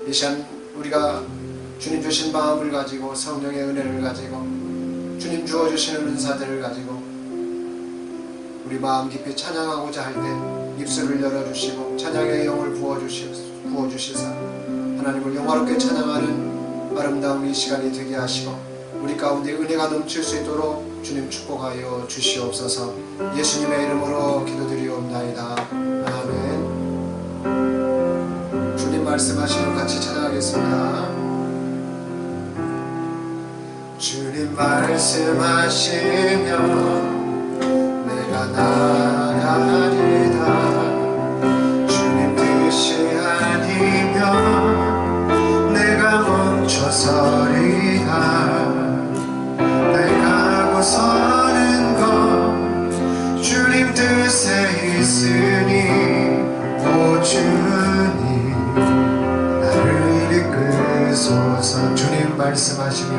이 시간 우리가 주님 주신 마음을 가지고 성령의 은혜를 가지고 주님 주어주시는 은사들을 가지고 우리 마음 깊이 찬양하고자 할 때 입술을 열어주시고 찬양의 영을 부어주시사 하나님을 영화롭게 찬양하는 아름다운 이 시간이 되게 하시고 우리 가운데 은혜가 넘칠 수 있도록 주님 축복하여 주시옵소서. 예수님의 이름으로 기도드리옵나이다. 아멘. 주님 말씀하시면 같이 찬양하겠습니다. 주님 말씀하시면 내가 나가리다. 주님 뜻이 아니면 내가 멈춰서리다. 날 가고 서는 것 주님 뜻에 있으니 오 주님 나를 이끌소서. 주님 말씀하시면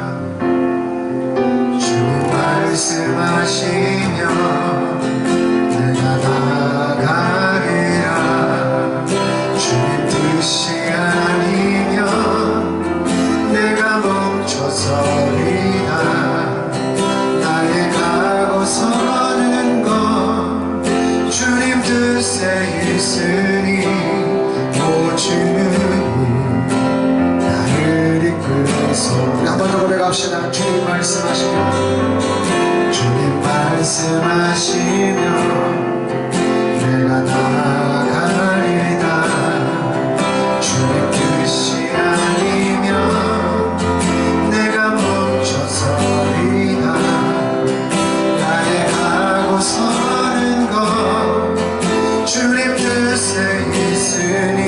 내가 나가리라. 주님 뜻이 아니면 내가 멈춰서리다. 나의 가고 서는 것 주님 뜻에 있으니 오 주님 나를 이끌소서. 우리 한 번 더 고백합시다. 주님 말씀하시면 주님 말씀하시면 내가 나가리다. 주님 뜻이 아니면 내가 멈춰서리다. 나의 가고 서는 것 주님 뜻에 있으니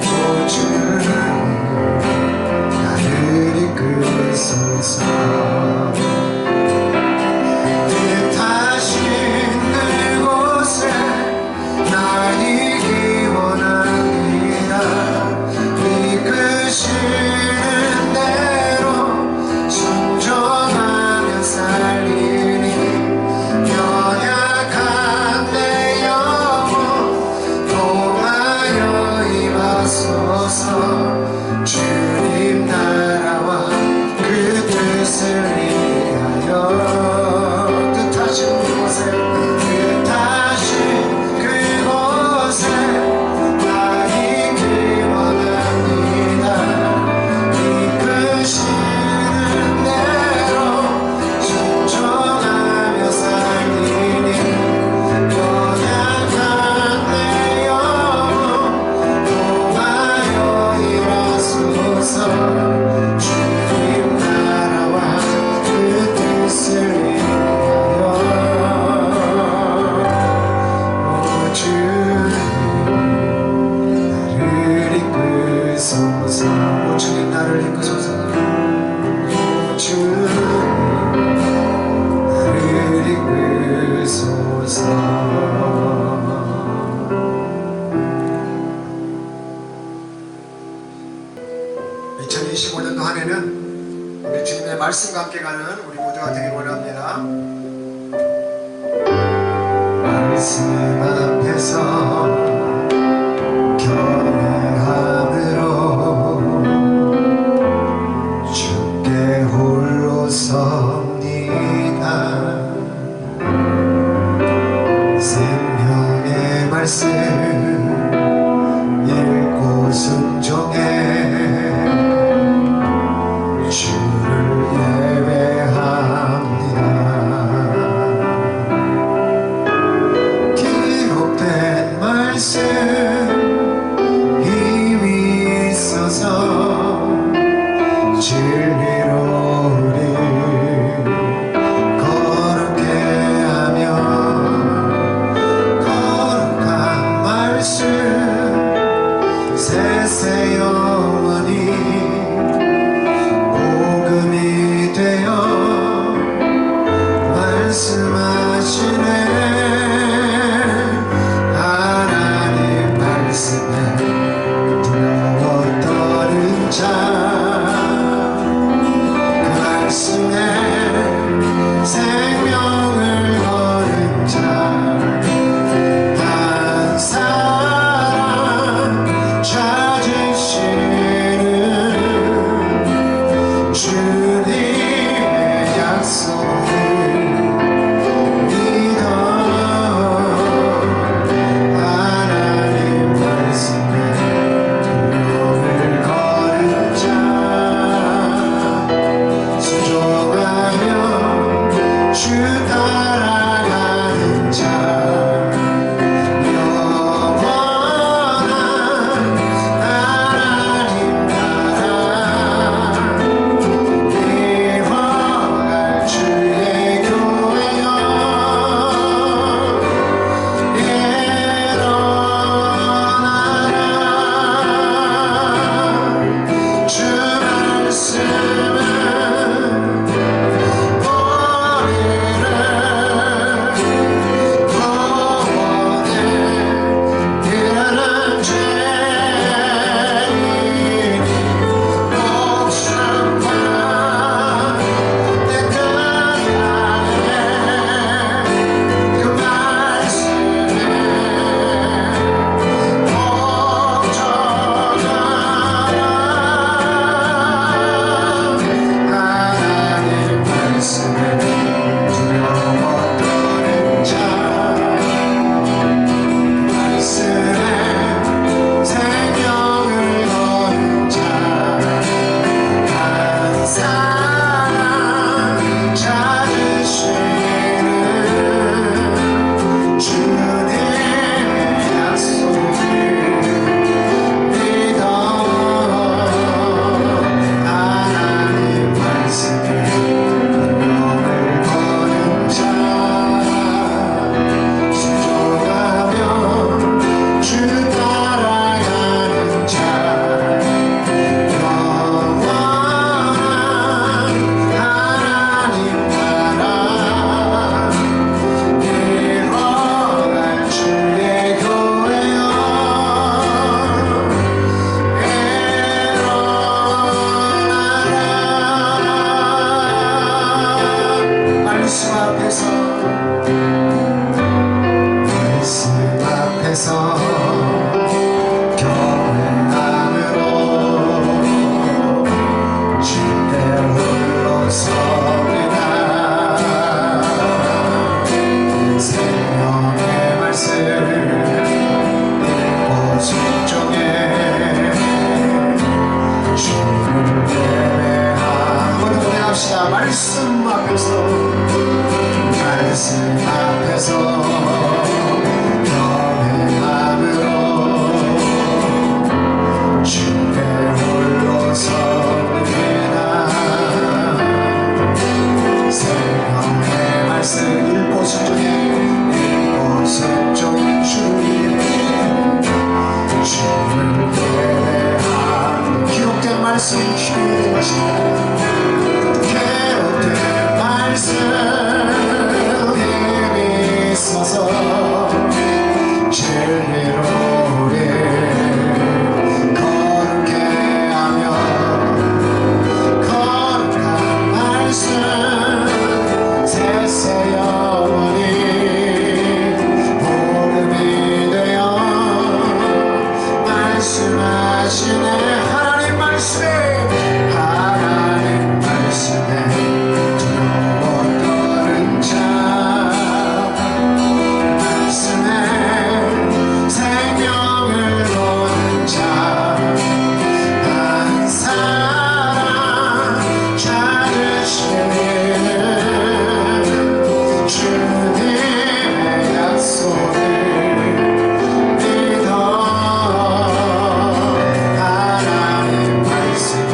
오 주님 나를 이끌소서. 주님 나라와 그 뜻을 위하여 뜻하신 그곳에 나 있기 원합니다. 이끄시는 대로 순종하며 살리니 연약한 내 영혼 주님 나라와 그 뜻을 위하여 오 주님 나를 이끌소서. 오 주님 나를 이끌소서. 오 주님 나를 이끌소서. 2025년도 한 해는 우리 주님의 말씀과 함께 가는 우리 모두가 되길 원합니다. 말씀 앞에서 경외함으로 주께 홀로 섭니다. 생명의 말씀 읽고 순종해 주를 예배합니다. 기록된 말씀 힘이 있어서 진리로 우리 거룩해 하며 거룩한 말씀 세세 영원히 복음이 되어 말씀하시네. 하나님 말씀에 두려워 떠는 자 그 말씀에 생명을 거는 자 한 사람 찾으시 말씀 앞에서 겸허함으로 주의 홀로 섬기나 생명의 말씀 일보순 종의 주를 예배하는 기록된 말씀 주의 것이다. 기록된 말씀 힘이 있어서 진리로 우리 거룩해 하며 거룩한 말씀 세세 영원히 복음이 되어 말씀하시네. 하나님 말씀에 두려워 떠는 자 말씀에 생명을 거는 자 한 사람 찾으시는 주님의 약속을 믿어 하나님 말씀에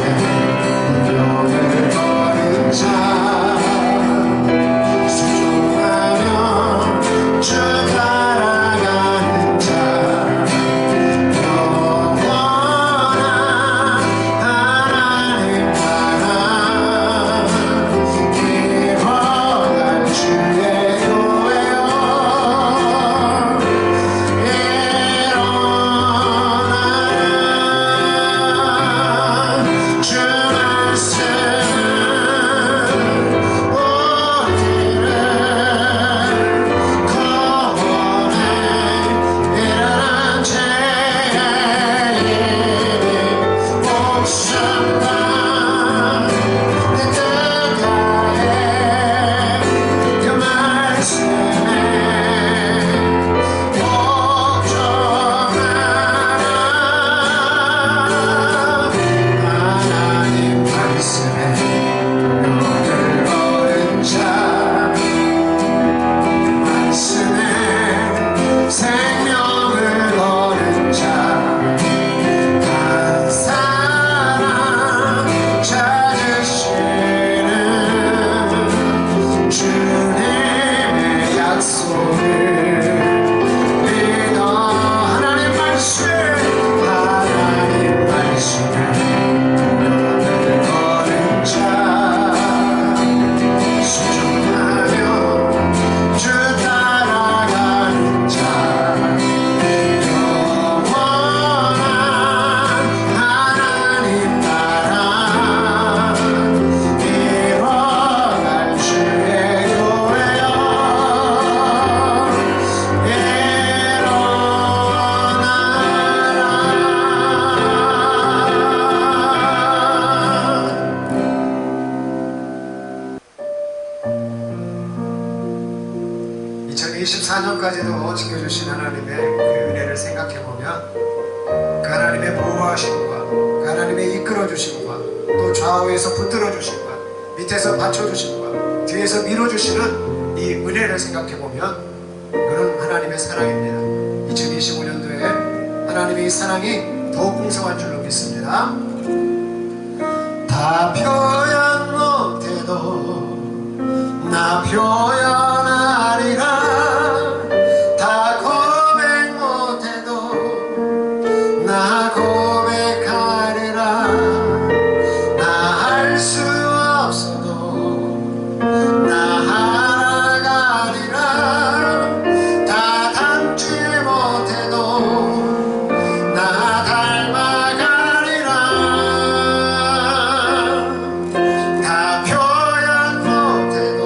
운명을 거는 자 순종하며 주 따라가는 자 영원한 하나님 나라 이뤄갈 주의 교회여 일어나라. 주 말씀 우리를 구원해 일어난 죄의 목숨과 내 뜻가에 그 말씀에 복종하라. 하나님 말씀에 영을 얻은 자 말씀에 생명을 얻은 자 한 사람 찾으시는 주님의 약속을 믿어 하나님 말씀에 영을 얻은 자 순종하며 주 따라가는 자 영원한 하나님 나라 이뤄갈 주의 교회여 일어나라. 2024년까지도 지켜주신 하나님의 그 은혜를 생각해보면 그 하나님의 보호하심과 그 하나님의 이끌어주심과 또 좌우에서 붙들어주심과 밑에서 받쳐주심과 뒤에서 밀어주시는 이 은혜를 생각해보면 그는 하나님의 사랑입니다. 2025년도에 하나님의 이 사랑이 더욱 풍성한 줄로 믿습니다. 다 표현 못해도 나 표현하리라. 다 고백 못해도 나 고백하리라. 나 할 수 없어도 나 알아가리라. 다 닮지 못해도 나 닮아가리라. 다 표현 못해도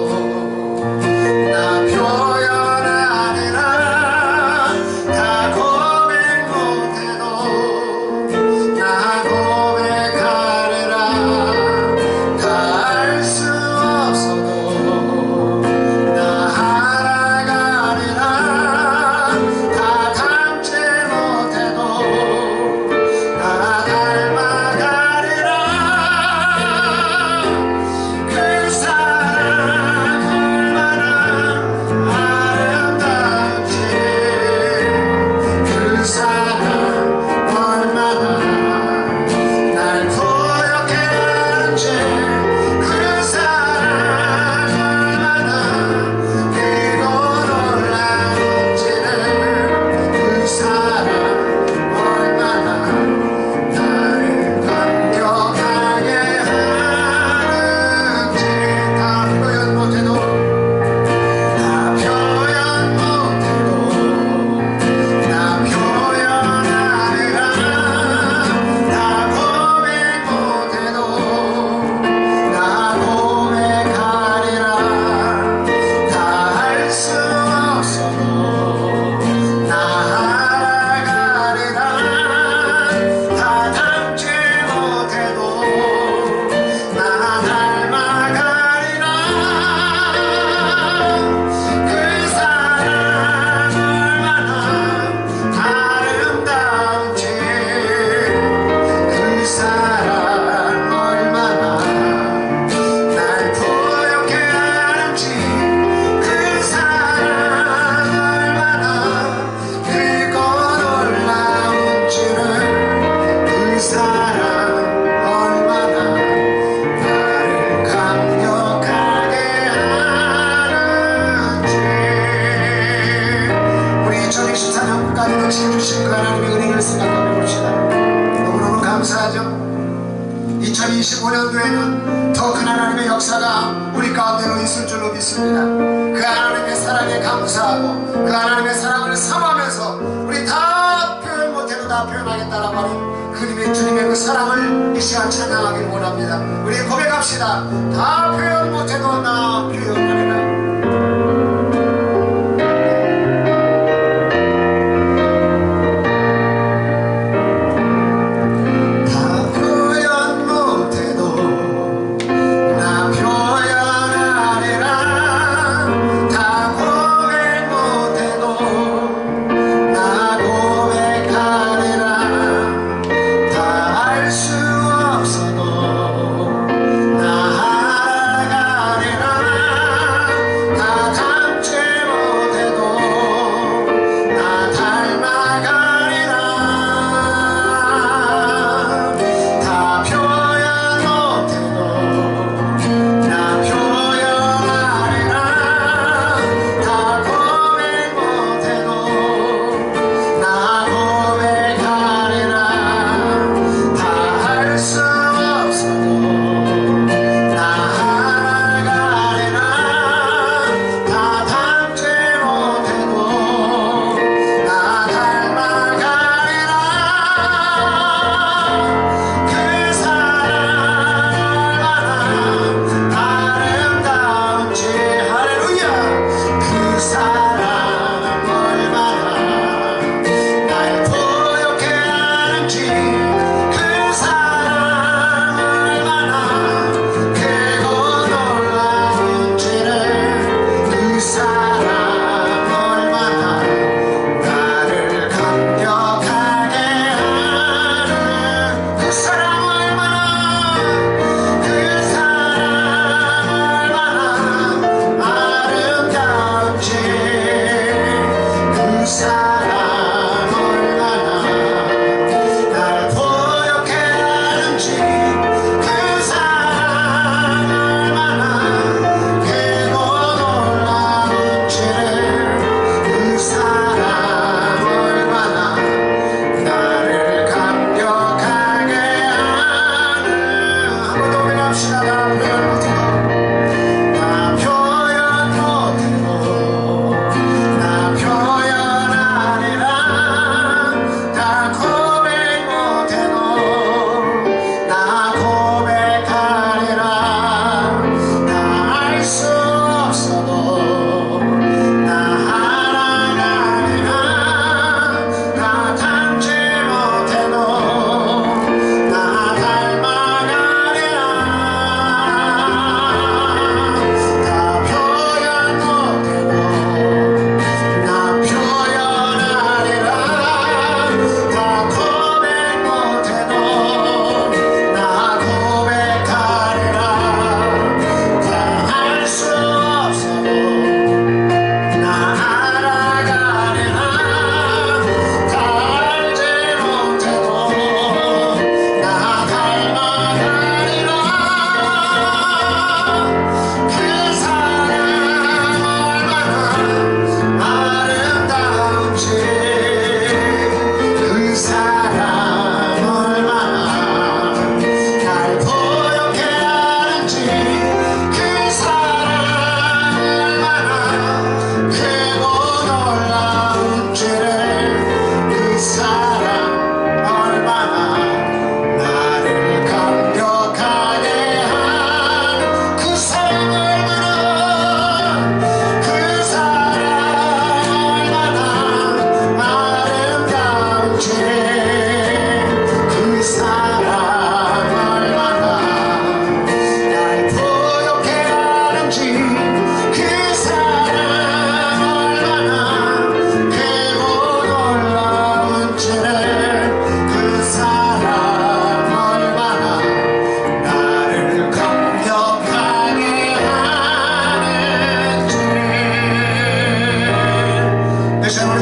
2025년도에는 더 큰 하나님의 역사가 우리 가운데로 있을 줄로 믿습니다. 그 하나님의 사랑에 감사하고 그 하나님의 사랑을 사모하면서 우리 다 표현 못해도 다 표현하겠다라고 하는 주님의 그 사랑을 이 시간 찬양하길 원합니다. 우리 고백합시다. 다 표현 못해도 나 표현하리라.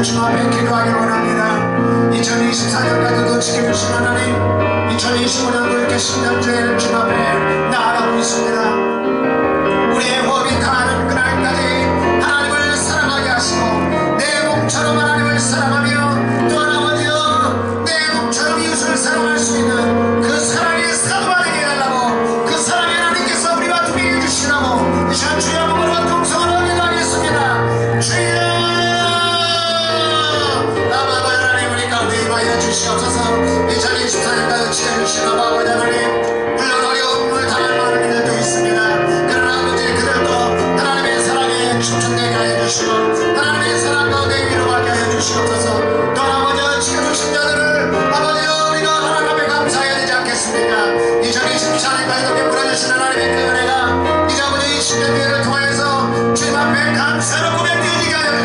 주님 앞에 기도하길 원합니다. 2024년까지도 지켜주신 하나님, 2025년도 이렇게 신년주에 주님 앞에 나아가고 있습니다. 우리의 호흡이 가는 그날까지 하나님을 사랑하게 하시고 내 몸처럼 하나님을 사랑하며 또 하나 아버지여 내 몸처럼 이웃을 사랑할 수 있는 그 사랑의 사도가 되게 해달라고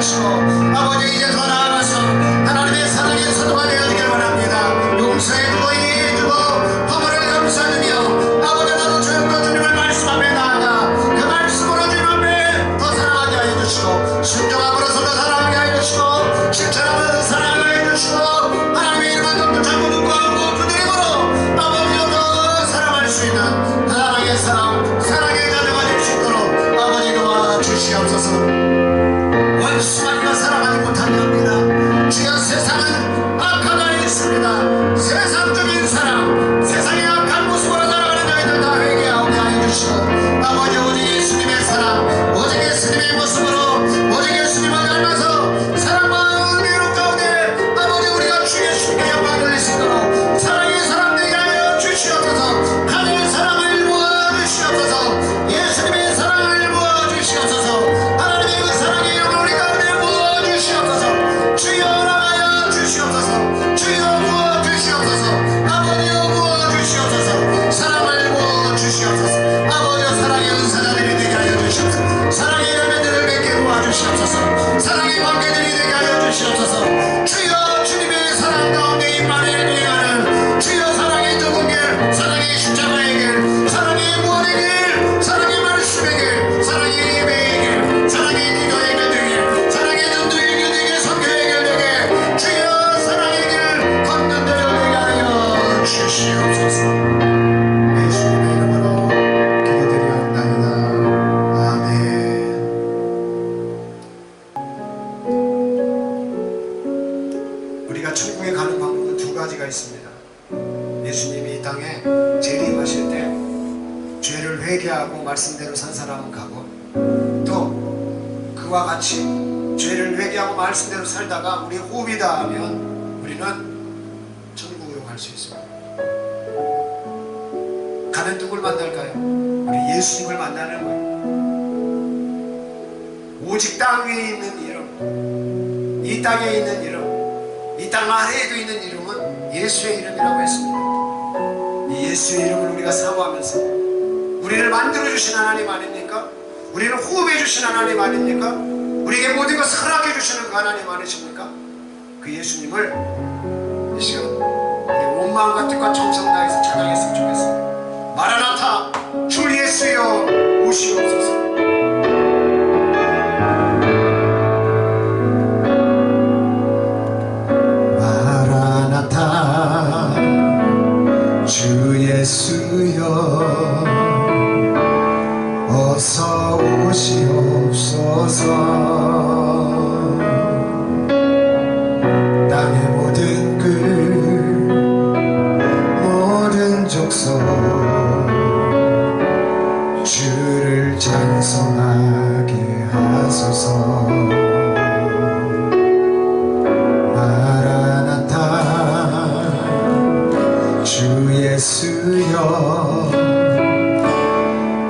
주시고 아버지 이제 더 나아가서 하나님의 사랑의 사도가 되어지길 원합니다. 용서해주고 이해해주고 허물을 감싸주며 아버지 나도 주님과 주님을 말씀 앞에 나아가 그 말씀으로 주님 앞에 더 사랑하게 하여 주시고 순종함으로써 더 사랑하게 하여 주시고 실천하면서 사랑하게 하여 주시고 하나님의 이름을 더 잘못 듣고 하고 부드림으로 아버지로 더 사랑할 수 있는 사랑의 사랑 사랑의 자녀가 될 수 있도록 아버지 도와주시옵소서. 원수만과 사랑하지 못하게 합니다. 주여 세상은 악하다 있습니다. 세상적인 사랑 세상의 악한 모습으로 살아가는 저희들 다 회개하게 하여 주시고 아버지 오직 예수님의 사랑 오직 예수님의 모습으로 오직 예수님을 닮아서 사랑과 은혜로 가운데 아버지 우리가 주 예수님께 영광을 돌릴 수 있도록 사랑의 사람 되게 하여 주시옵소서. 하늘의 사랑을 부어주시옵소서. 예수님의 사랑을 부어주시옵소서. 하나님의 그 사랑의 이름을 우리 가운데 부어주시옵소서. 주여 나가여 주시옵소서. 주여 부어주시옵소서. 아버지여 부어주시옵소서. 사랑을 부어주시옵소서. 아버지여 사랑의 은사자들이 되게 하여 주시옵소서. 사랑의 열매들을 맺게 도와주시옵소서. 사랑의 관계들이 되게 하여 주시옵소서. 주여 주님의 사랑 가운데 임만을 비행하는 주여 사랑의 좁은 길 사랑의 십자가의 길 사랑의 무언의 길 사랑의 말씀의 길 사랑의 예배의 길 사랑의 기도의 길 되게 사랑의 전도의 길 되게 선교의 길 되게 주여 사랑의 길 걷는 자들 되게 하여 주시옵소서. 예수님의 이름으로 기도드리옵나이다. 아멘. 우리가 천국에 가는 방법은 두 가지가 있습니다. 예수님이 이 땅에 재림하실 때 죄를 회개하고 말씀대로 산 사람은 가고 또 그와 같이 죄를 회개하고 말씀대로 살다가 우리 호흡이 닿으면 우리는 천국으로 갈 수 있습니다. 가면 누굴 만날까요? 우리 예수님을 만나는 거예요. 오직 땅 위에 있는 이름 이 땅에 있는 이름 이 땅 아래에도 있는 이름은 예수의 이름이라고 했습니다. 이 예수의 이름을 우리가 사모하면서 우리를 만들어주신 하나님 아닙니까? 우리를 호흡해주신 하나님 아닙니까? 우리에게 모든 것을 허락해주시는 그 하나님 아니십니까? 그 예수님을 이 시간 우리 온 마음과 뜻과 정성 다해서 찬양했으면 좋겠습니다. 마라나타 주 예수여 오시옵소서. 주 예수여 어서 오시옵소서. 땅의 모든 끝 모든 족속 주를 찬송하게 하소서. 주 예수여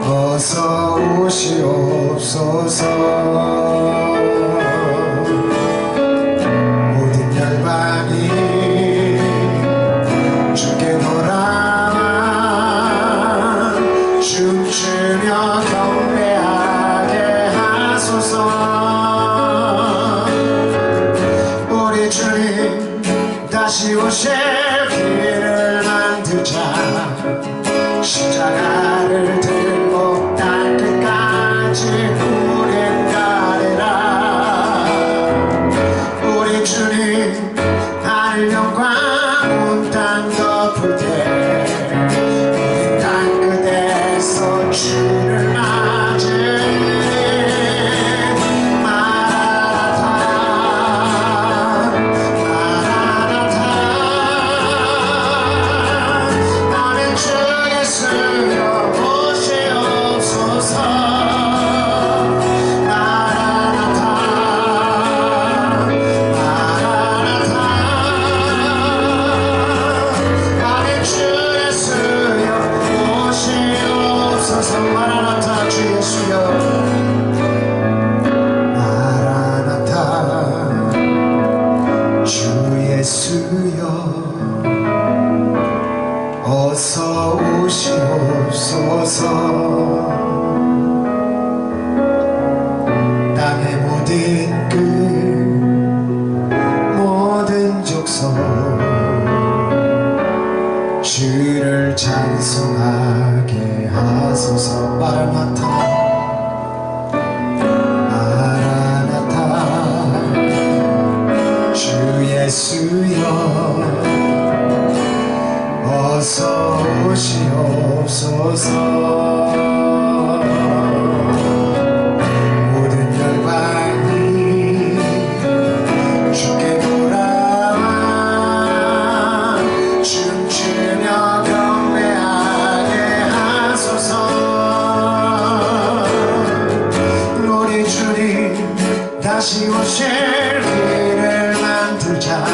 어서 오시옵소서. 모든 열방이 주께 돌아와 춤추며 경배하게 하소서. 우리 주님 다시 오실 길을 만들자. 십자가를 들고 땅 끝까지 우린 가리라. 우리 주님 하늘 영광 온 땅 덮을 때 우리 땅 끝에서 주를 맞으니 어서 오시옵소서. 땅의 모든 끝 찬송하게 하소서. 마라나타 마라나타 주 예수여 어서 오시옵소서. 모든 열방이 주께 돌아와 춤추며 경배하게 하소서. 우리 주님 다시 오실 길을 만들자.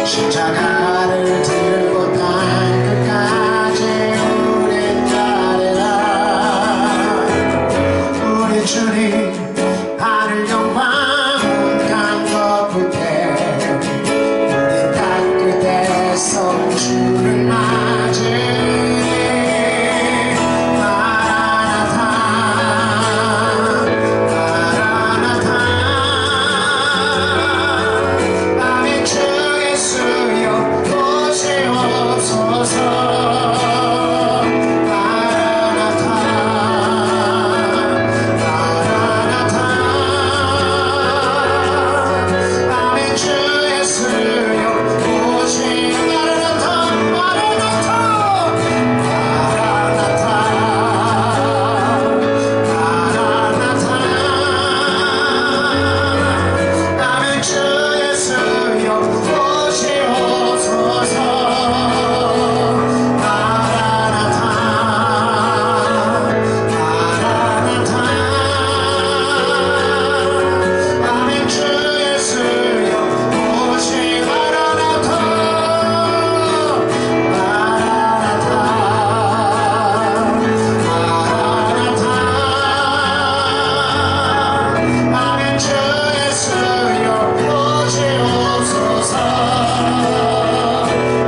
십자가를 들고 땅 끝까지 우린 가리라. 우리 주님 하늘 영광 강 덮을 때 우리 땅 끝에서 주를 맞으니 마라나타 마라나타. 아멘. 주 예수여 오시옵소서. 마라나타 마라나타. 아멘. 주 예수여 오시 마라나타 마라나타 마라나타 마라나타. 아멘. 주 예수여 오시옵소서. 마라나타 마라나타. 아멘. 주 예수여 오시 마라나타 마라나타 마라나타. 아멘. 주 예수여 오시옵소서.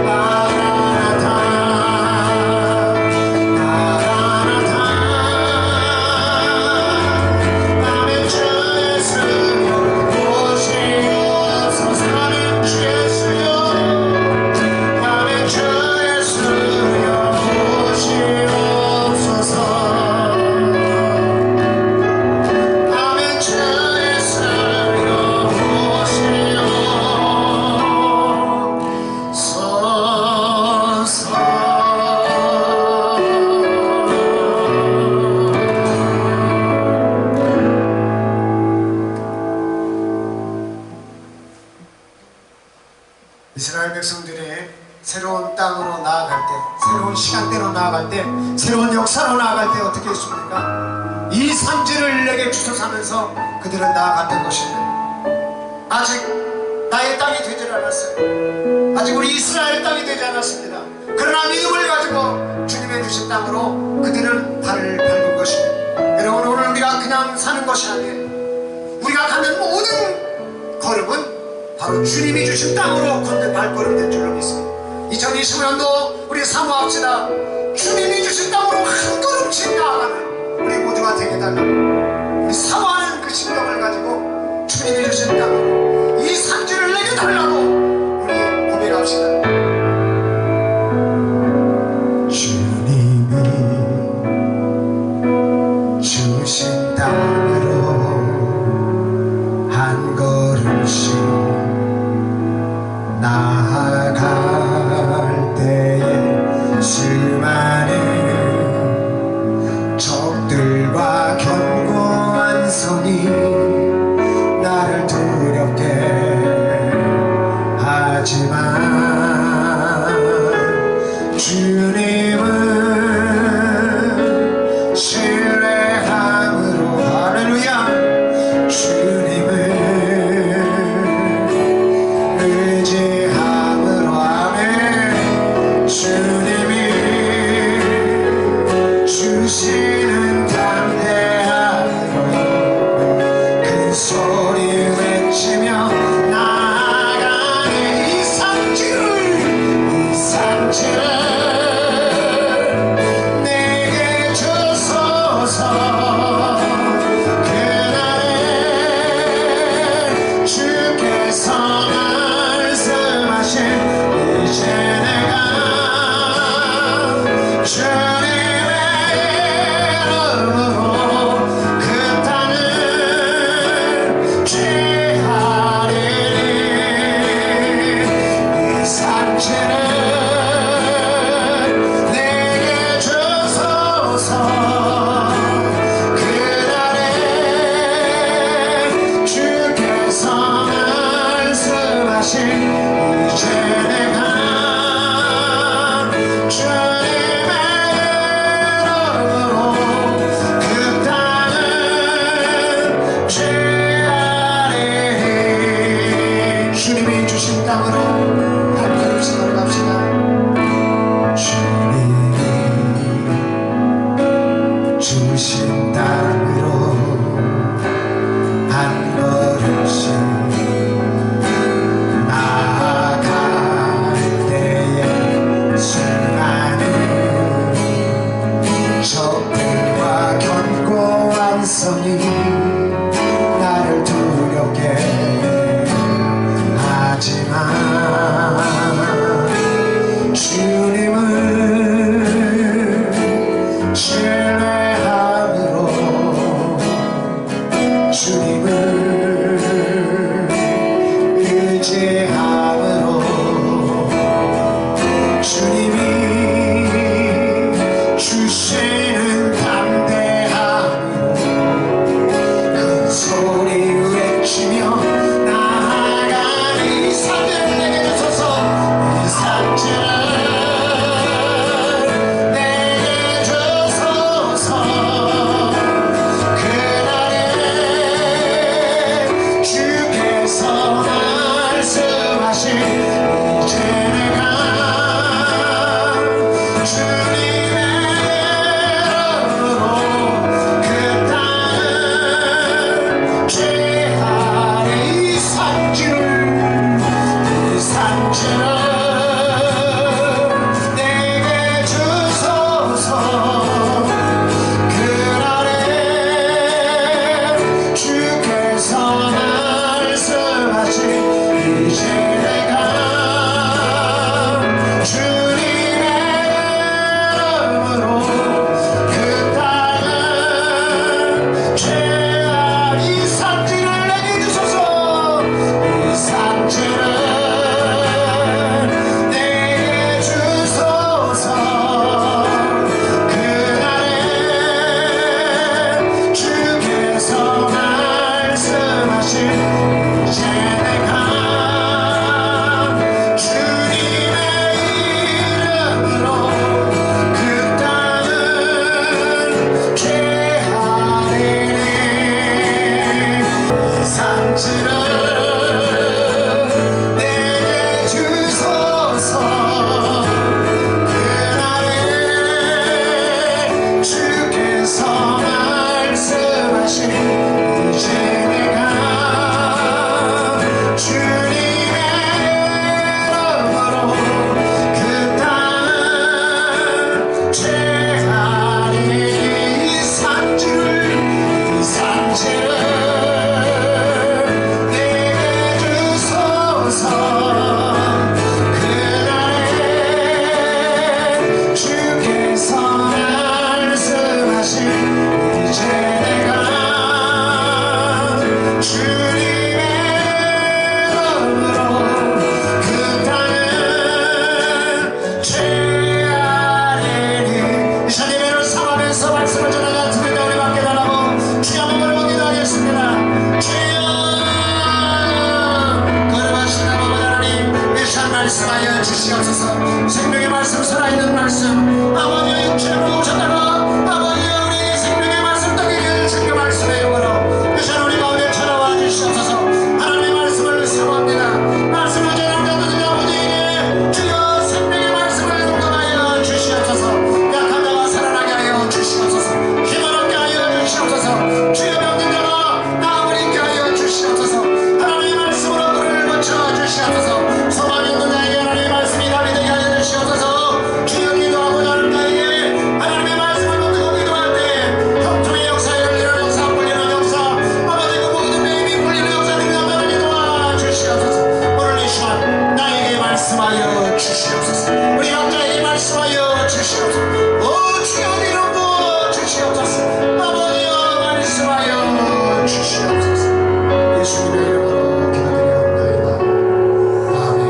마라나타 마라나타. 아멘. 주 예수여 오시옵소서. 아멘. 주 예수여 아멘. 주 예수여 오시옵소서. 아멘. 주 예수여 이스라엘 백성들이 새로운 땅으로 나아갈 때, 새로운 시간대로 나아갈 때, 새로운 역사로 나아갈 때 어떻게 했습니까? 이 산지를 내게 주소서하면서 그들은 나아갔던 것입니다. 아직 나의 땅이 되질 않았어요. 아직 우리 이스라엘 땅이 되지 않았습니다. 그러나 믿음을 가지고 주님의 주신 땅으로 그들은 발을 밟은 것입니다. 여러분, 오늘 우리가 그냥 사는 것이 아니에요. 우리가 가는 모든 걸음은 바로 주님이 주신 땅으로 걷는 발걸음 될 줄로 믿습니다. 2020년도 우리 사모합시다. 주님이 주신 땅으로 한 걸음씩 나아가는 우리 모두가 되게 달라고, 우리 사모하는 그 심령을 가지고 주님이 주신 땅으로 이 산지를 내게 달라고 우리 고백합시다. 주님이 주신 땅으로 한 걸음씩 나아갈 때에 수많은 적들과 견고한 성이 나를 두렵게 하지만 주님은 신뢰함으로 할렐루야. 주님을 의지함으로 아멘. 주님이 주시는 담대함으로 큰 소리 외치며 나아가는 이 산지를 내게 주소서. 그날에 주께서 말씀하신 이제 내가 주신 땅으로 한 걸음씩 나아갈 때에 수많은 적들과 견고한 성이 나를 두렵게 하지만 주님을 신뢰함으로 주님을 의지함으로 주님이 주시는 담대함으로 큰 소리 외치며 나아가니 산을 내게 주소서 이 산지를 내게 주소서 그날에 주께서 말씀하신 이제 내가 주님의 이름으로 그 땅을 죄하리 이 산지를 내게 주소서 그날에 주께서 말씀하신 이제 내가 주님의 이름으로 그 땅을 죄하리 이 산지를 내게 주소서 이 산지를 내게 주소서 그날에 주께서 말씀하신 이제 내가 주님의 이름으로 그 땅을 죄하리니 이 산지를 내게 주소서 그날에 주께서 말씀하신 이제 내가 주님의 이름으로 그 땅을 죄하리니 이 산지를 내게 주소서 그날에 주께서 말씀하신 이제 내가 주님의 이름으로 그 땅을 죄하리니 이 시간 예배를 삼하면서 말씀을 전하는 들으며 우리 함께 달라고 주여 한번 기도하겠습니다. 주여 거룩하신 아버지 하나님 이 시간 말씀하여 주시옵소서 생명의 말씀 살아있는 말씀 아버지의 육체로 오셨다가 아버지의 우리에게 생명의 말씀 떡이길 주님의 말씀의 영으로 이 시간 우리 가운데 찾아와 주시옵소서 하나님의 말씀을 사모합니다. 말씀을 전하는 자들 아버지에게 주여 생명의 말씀을 동감하여 주시옵소서 약한 자가 살아나게 하여 주시옵소서 힘을 얻게 하여 주시옵소서 주여 병든 자가 나음을 잊게 하여 주시옵소서 하나님의 말씀으로 그를 고쳐 주시옵소서 소망이 없는 자에게 하나님의 말씀이 답이 되게 하여 주시옵소서 주여 기도하고자 하는 자에게 하나님의 말씀을 붙들고 기도할 때 형통의 역사 열리는 역사 풀리는 역사 아버지 그 모든 매임이 풀리는 역사 능력을 기도하 주시옵소서 오늘 이 시간 나에게 말씀하여 주시옵소서 우리 각자에게 말씀하여 주시옵소서 오 주여 이름 부어 주시옵소서 아버지여 말씀하여 주시옵소서 예수님의 이름으로 기도드리옵나이다. 아멘.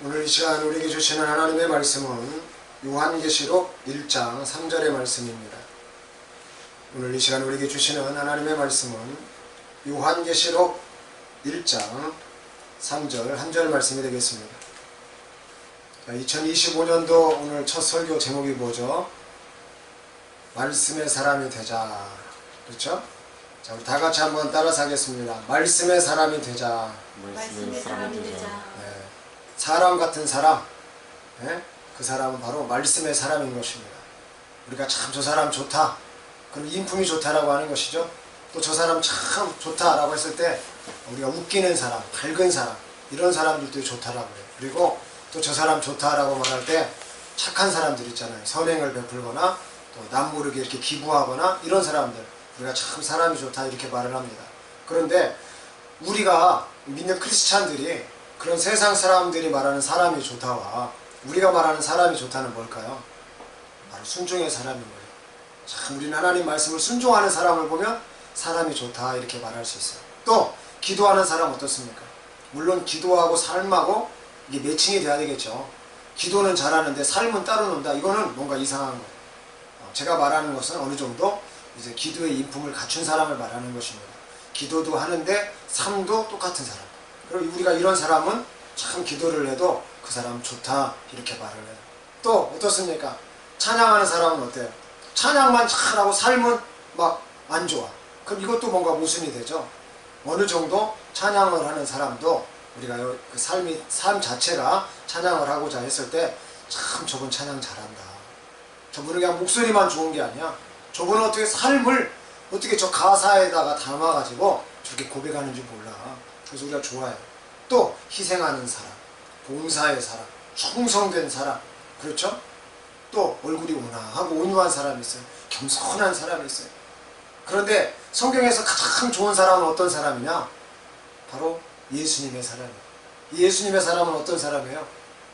오늘 이 시간 우리에게 주시는 하나님의 말씀은 요한계시록 1장 3절의 말씀입니다. 오늘 이 시간 우리에게 주시는 하나님의 말씀은 요한계시록 1장 3절 한 절 말씀이 되겠습니다. 2025년도 오늘 첫 설교 제목이 뭐죠? 말씀의 사람이 되자. 그렇죠? 자, 우리 다 같이 한번 따라서 하겠습니다. 말씀의 사람이 되자. 말씀의 사람이 되자. 네. 사람 같은 사람, 예? 그 사람은 바로 말씀의 사람인 것입니다. 우리가 참 저 사람 좋다, 그럼 인품이 좋다라고 하는 것이죠. 또 저 사람 참 좋다라고 했을 때 우리가 웃기는 사람, 밝은 사람, 이런 사람들도 좋다라고 해요. 그리고 또 저 사람 좋다라고 말할 때 착한 사람들 있잖아요. 선행을 베풀거나 또 남 모르게 이렇게 기부하거나 이런 사람들, 우리가 참 사람이 좋다 이렇게 말을 합니다. 그런데 우리가 믿는 크리스찬들이 그런 세상 사람들이 말하는 사람이 좋다와 우리가 말하는 사람이 좋다는 뭘까요? 바로 순종의 사람인 거예요. 참 우리는 하나님 말씀을 순종하는 사람을 보면 사람이 좋다 이렇게 말할 수 있어요. 또 기도하는 사람 어떻습니까? 물론 기도하고 삶하고 이게 매칭이 돼야 되겠죠. 기도는 잘하는데 삶은 따로 논다, 이거는 뭔가 이상한 거예요. 제가 말하는 것은 어느 정도 이제 기도의 인품을 갖춘 사람을 말하는 것입니다. 기도도 하는데 삶도 똑같은 사람. 그리고 우리가 이런 사람은 참 기도를 해도 그 사람 좋다 이렇게 말을 해요. 또 어떻습니까? 찬양하는 사람은 어때요? 찬양만 잘하고 삶은 막 안 좋아. 그럼 이것도 뭔가 모순이 되죠. 어느 정도 찬양을 하는 사람도 우리가 그 삶 자체가 찬양을 하고자 했을 때 참 저분 찬양 잘한다, 저분은 그냥 목소리만 좋은 게 아니야, 저분은 어떻게 삶을 어떻게 저 가사에다가 담아가지고 저렇게 고백하는지 몰라. 그래서 우리가 좋아해요. 또 희생하는 사람, 봉사의 사람, 충성된 사람, 그렇죠? 또 얼굴이 온화하고 온유한 사람이 있어요. 겸손한 사람이 있어요. 그런데 성경에서 가장 좋은 사람은 어떤 사람이냐? 바로 예수님의 사람이에요. 예수님의 사람은 어떤 사람이에요?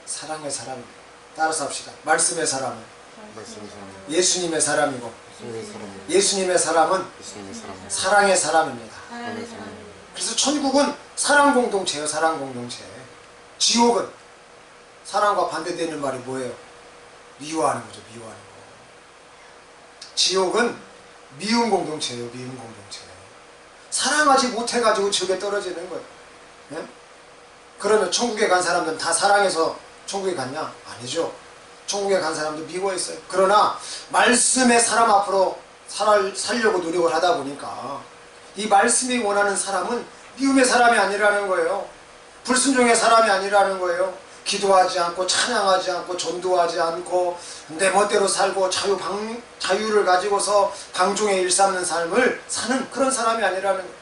사랑의 사람입니다. 따라서 합시다. 말씀의 사람은 예수님의 사람이고, 예수님의 사람은 사랑의 사람입니다. 그래서 천국은 사랑 공동체예요. 사랑 공동체. 지옥은 사랑과 반대되는 말이 뭐예요? 미워하는 거죠. 미워하는 거. 지옥은 미운 공동체예요. 미운 공동체. 사랑하지 못해가지고 지옥에 떨어지는 거예요. 네? 그러면 천국에 간 사람들은 다 사랑해서 천국에 갔냐? 아니죠. 천국에 간 사람도 미워했어요. 그러나 말씀의 사람 앞으로 살려고 노력을 하다 보니까 이 말씀이 원하는 사람은 미움의 사람이 아니라는 거예요. 불순종의 사람이 아니라는 거예요. 기도하지 않고 찬양하지 않고 전도하지 않고 내 멋대로 살고 자유를 가지고서 방종에 일삼는 삶을 사는 그런 사람이 아니라는 거예요.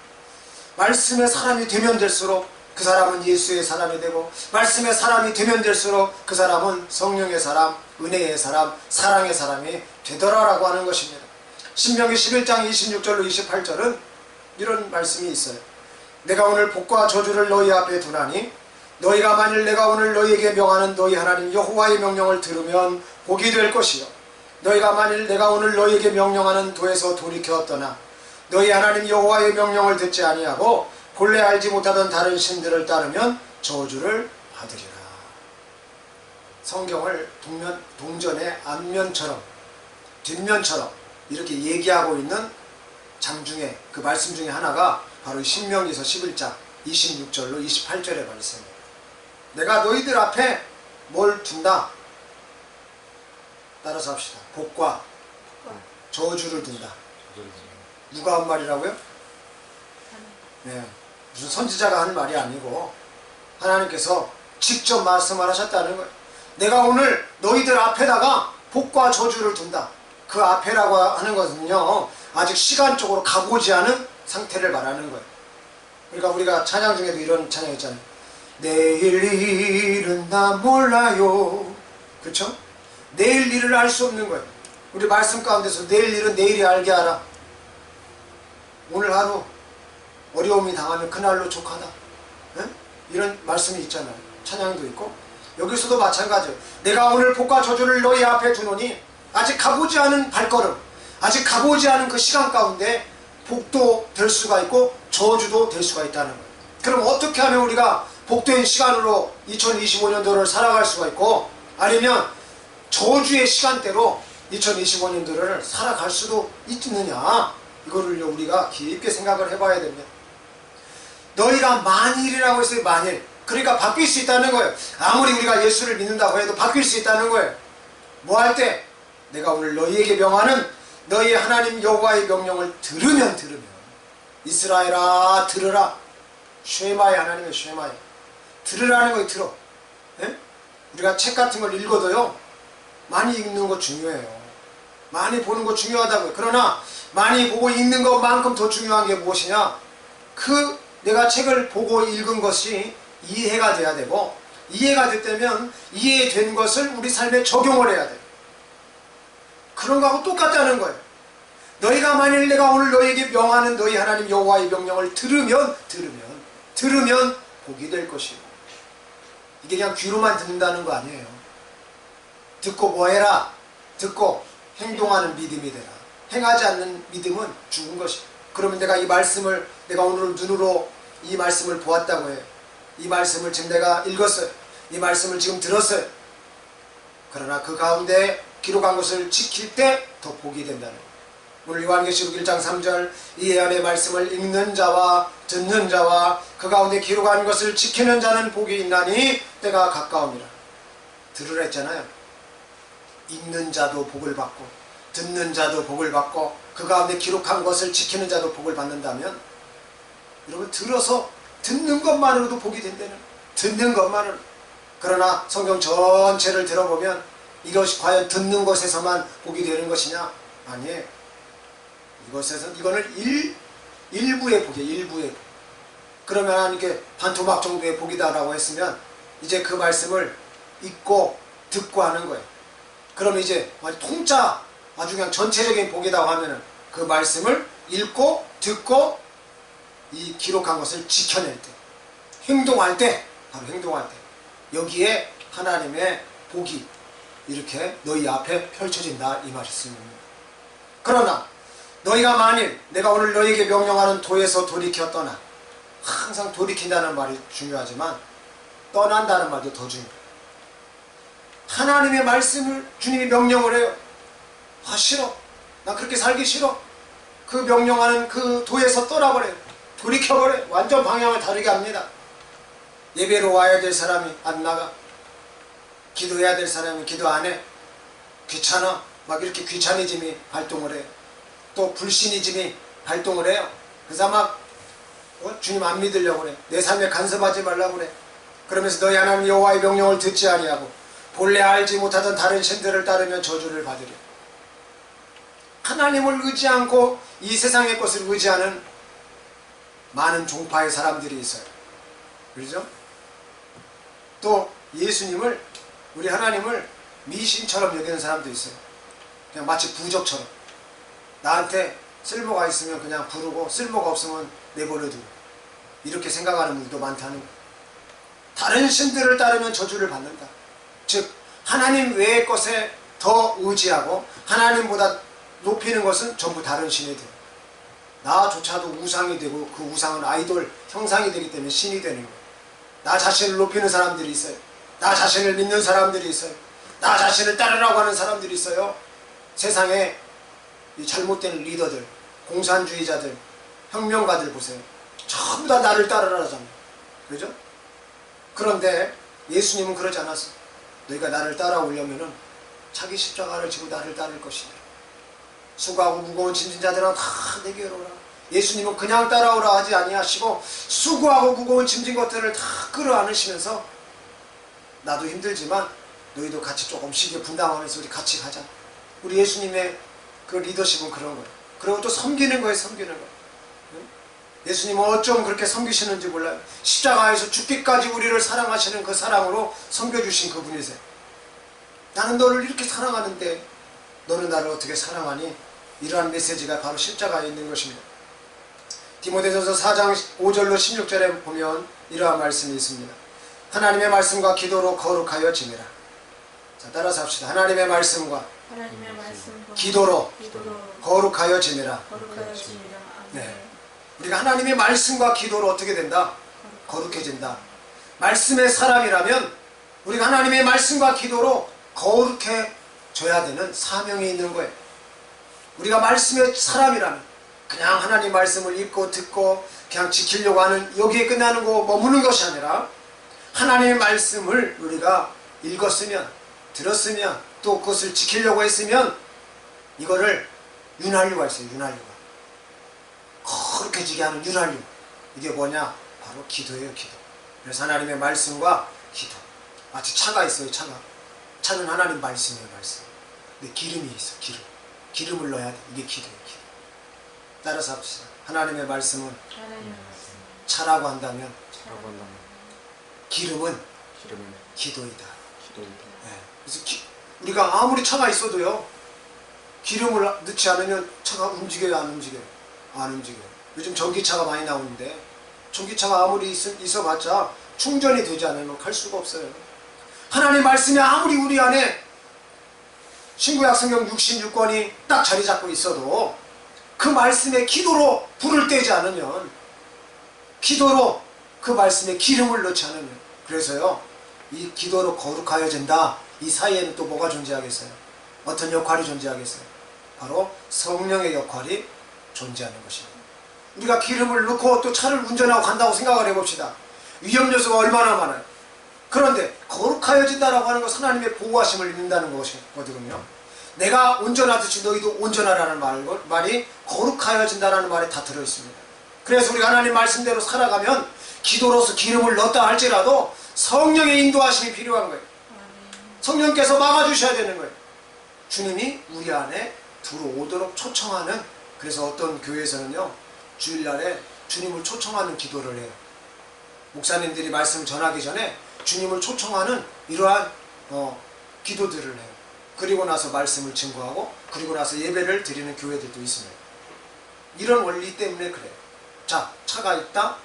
말씀의 사람이 되면 될수록 그 사람은 예수의 사람이 되고, 말씀의 사람이 되면 될수록 그 사람은 성령의 사람, 은혜의 사람, 사랑의 사람이 되더라라고 하는 것입니다. 신명기 11장 26절로 28절은 이런 말씀이 있어요. 내가 오늘 복과 저주를 너희 앞에 두나니 너희가 만일 내가 오늘 너희에게 명하는 너희 하나님 여호와의 명령을 들으면 복이 될 것이요, 너희가 만일 내가 오늘 너희에게 명령하는 도에서 돌이켜 떠나 너희 하나님 여호와의 명령을 듣지 아니하고 본래 알지 못하던 다른 신들을 따르면 저주를 받으리라. 성경을 동전의 앞면처럼 뒷면처럼 이렇게 얘기하고 있는 장 중에 그 말씀 중에 하나가 바로 신명기서 11장 26절로 28절의 말씀입니다. 내가 너희들 앞에 뭘 둔다? 따라서 합시다. 복과 저주를 둔다. 누가 한 말이라고요? 네, 무슨 선지자가 하는 말이 아니고 하나님께서 직접 말씀을 하셨다는 거예요. 내가 오늘 너희들 앞에다가 복과 저주를 둔다. 그 앞에라고 하는 것은요, 아직 시간적으로 가보지 않은 상태를 말하는 거예요. 그러니까 우리가 찬양 중에도 이런 찬양 있잖아요. 내일 일은 나 몰라요. 그렇죠? 내일 일을 알 수 없는 거예요. 우리 말씀 가운데서 내일 일은 내일이 알게 하라. 오늘 하루 어려움이 당하면 그날로 족하다. 네? 이런 말씀이 있잖아요. 찬양도 있고 여기서도 마찬가지예요. 내가 오늘 복과 저주를 너희 앞에 두노니 아직 가보지 않은 발걸음, 아직 가보지 않은 그 시간 가운데 복도 될 수가 있고 저주도 될 수가 있다는 거예요. 그럼 어떻게 하면 우리가 복된 시간으로 2025년도를 살아갈 수가 있고, 아니면 저주의 시간대로 2025년도를 살아갈 수도 있느냐, 이거를 우리가 깊게 생각을 해봐야 됩니다. 너희가 만일이라고 했어요. 만일. 그러니까 바뀔 수 있다는 거예요. 아무리 우리가 예수를 믿는다고 해도 바뀔 수 있다는 거예요. 뭐 할 때? 내가 오늘 너희에게 명하는 너희 하나님 여호와의 명령을 들으면 이스라엘아 들으라. 쉐마의 하나님의 쉐마의 들으라는 거예요. 들어. 예? 우리가 책 같은 걸 읽어도요, 많이 읽는 거 중요해요. 많이 보는 거 중요하다고요. 그러나 많이 보고 읽는 것만큼 더 중요한 게 무엇이냐? 내가 책을 보고 읽은 것이 이해가 돼야 되고, 이해가 됐다면 이해된 것을 우리 삶에 적용을 해야 돼요. 그런 거하고 똑같다는 거예요. 너희가 만일 내가 오늘 너희에게 명하는 너희 하나님 여호와의 명령을 들으면 복이 될 것이고, 이게 그냥 귀로만 듣는다는 거 아니에요. 듣고 뭐 해라? 듣고 행동하는 믿음이 되라. 행하지 않는 믿음은 죽은 것이에요. 그러면 내가 오늘 눈으로 이 말씀을 보았다고 해요. 이 말씀을 지금 내가 읽었어요. 이 말씀을 지금 들었어요. 그러나 그 가운데 기록한 것을 지킬 때 더 복이 된다는 거예요. 오늘 요한계시록 1장 3절, 이 예언의 말씀을 읽는 자와 듣는 자와 그 가운데 기록한 것을 지키는 자는 복이 있나니 때가 가까움이라. 들으라 했잖아요. 읽는 자도 복을 받고 듣는 자도 복을 받고 그 가운데 기록한 것을 지키는 자도 복을 받는다면, 여러분, 들어서 듣는 것만으로도 복이 된다는, 듣는 것만으로. 그러나 성경 전체를 들어보면 이것이 과연 듣는 것에서만 복이 되는 것이냐? 아니에요. 이거는 일부의 복이에요. 일부의 복. 그러면 이렇게 반토막 정도의 복이다라고 했으면 이제 그 말씀을 읽고 듣고 하는 거예요. 그러면 이제 통짜 아주 그냥 전체적인 복이라고 하면은 그 말씀을 읽고 듣고 이 기록한 것을 지켜낼 때, 행동할 때, 바로 행동할 때, 여기에 하나님의 복이 이렇게 너희 앞에 펼쳐진다, 이 말씀입니다. 그러나 너희가 만일 내가 오늘 너희에게 명령하는 도에서 돌이켜 떠나, 항상 돌이킨다는 말이 중요하지만 떠난다는 말도 더 중요해요. 하나님의 말씀을 주님이 명령을 해요. 싫어, 나 그렇게 살기 싫어. 그 명령하는 그 도에서 떠나버려요. 돌이켜버려요. 완전 방향을 다르게 합니다. 예배로 와야 될 사람이 안 나가, 기도해야 될 사람이 기도 안 해, 귀찮아, 막 이렇게 귀차니즘이 발동을 해요. 또 불신이즘이 발동을 해요. 그래서 막 주님 안 믿으려고 그래. 내 삶에 간섭하지 말라고 그래. 그러면서 너희 하나님 여호와의 명령을 듣지 아니하고 본래 알지 못하던 다른 신들을 따르면 저주를 받으려. 하나님을 의지 않고 이 세상의 것을 의지하는 많은 종파의 사람들이 있어요. 그렇죠? 또 예수님을, 우리 하나님을 미신처럼 여기는 사람도 있어요. 그냥 마치 부적처럼. 나한테 쓸모가 있으면 그냥 부르고 쓸모가 없으면 내버려두고, 이렇게 생각하는 분들도 많다는 거예요. 다른 신들을 따르면 저주를 받는다. 즉 하나님 외의 것에 더 의지하고 하나님보다 높이는 것은 전부 다른 신이 돼요. 나조차도 우상이 되고 그 우상은 아이돌 형상이 되기 때문에 신이 되는 거예요. 나 자신을 높이는 사람들이 있어요. 나 자신을 믿는 사람들이 있어요. 나 자신을 따르라고 하는 사람들이 있어요. 세상에 이 잘못된 리더들, 공산주의자들, 혁명가들 보세요. 전부 다 나를 따르라잖아요. 그죠? 그런데 예수님은 그러지 않았어요. 너희가 나를 따라오려면은 자기 십자가를 지고 나를 따를 것이다. 수고하고 무거운 짐진 자들아 다 내게로 오라. 예수님은 그냥 따라오라 하지 아니하시고 수고하고 무거운 짐진 것들을 다 끌어안으시면서, 나도 힘들지만 너희도 같이 조금씩 분담하면서 우리 같이 가자. 우리 예수님의 그 리더십은 그런 거예요. 그리고 또 섬기는 거예요. 섬기는 거예요. 예수님은 어쩜 그렇게 섬기시는지 몰라요. 십자가에서 죽기까지 우리를 사랑하시는 그 사랑으로 섬겨주신 그분이세요. 나는 너를 이렇게 사랑하는데 너는 나를 어떻게 사랑하니? 이러한 메시지가 바로 십자가에 있는 것입니다. 디모데전서 4장 5절로 16절에 보면 이러한 말씀이 있습니다. 하나님의 말씀과 기도로 거룩하여 지내라. 자, 따라서 합시다. 하나님의 말씀과 기도로 거룩하여 지내라. 네. 우리가 하나님의 말씀과 기도로 어떻게 된다? 거룩해진다. 말씀의 사람이라면 우리가 하나님의 말씀과 기도로 거룩해져야 되는 사명이 있는 거예요. 우리가 말씀의 사람이라면 그냥 하나님 말씀을 읽고 듣고 그냥 지키려고 하는, 여기에 끝나는 거 머무는 것이 아니라 하나님의 말씀을 우리가 읽었으면, 들었으면, 또 그것을 지키려고 했으면 이거를 윤활유가 있어요. 윤활유가 거룩해지게 하는 윤활유. 이게 뭐냐? 바로 기도예요. 기도. 그래서 하나님의 말씀과 기도. 마치 차가 있어요. 차는 하나님 말씀이에요. 말씀. 근데 기름이 있어. 기름을 넣어야 돼. 이게 기름이에요. 기름. 따라서 합시다. 하나님의 말씀은 차라고 한다면 기름은 기도이다. 네. 그래서 우리가 아무리 차가 있어도요, 기름을 넣지 않으면 차가 움직여요? 안 움직여요? 안 움직여요. 요즘 전기차가 많이 나오는데 전기차가 아무리 있어봤자 충전이 되지 않으면 갈 수가 없어요. 하나님 말씀이 아무리 우리 안에 신구약 성경 66권이 딱 자리 잡고 있어도 그 말씀에 기도로 불을 떼지 않으면, 기도로 그 말씀에 기름을 넣지 않으면, 그래서요 이 기도로 거룩하여진다. 이 사이에는 또 뭐가 존재하겠어요? 어떤 역할이 존재하겠어요? 바로 성령의 역할이 존재하는 것입니다. 우리가 기름을 넣고 또 차를 운전하고 간다고 생각을 해봅시다. 위험 요소가 얼마나 많아요. 그런데 거룩하여진다라고 하는 것은 하나님의 보호하심을 입는다는 것이거든요. 내가 운전하듯이 너희도 운전하라는 말이 거룩하여진다라는 말에 다 들어있습니다. 그래서 우리가 하나님 말씀대로 살아가면 기도로서 기름을 넣었다 할지라도 성령의 인도하심이 필요한 거예요. 성령께서 막아주셔야 되는 거예요. 주님이 우리 안에 들어오도록 초청하는, 그래서 어떤 교회에서는요 주일날에 주님을 초청하는 기도를 해요. 목사님들이 말씀을 전하기 전에 주님을 초청하는 이러한 기도들을 해요. 그리고 나서 말씀을 증거하고 그리고 나서 예배를 드리는 교회들도 있습니다. 이런 원리 때문에 그래요. 자, 차가 있다,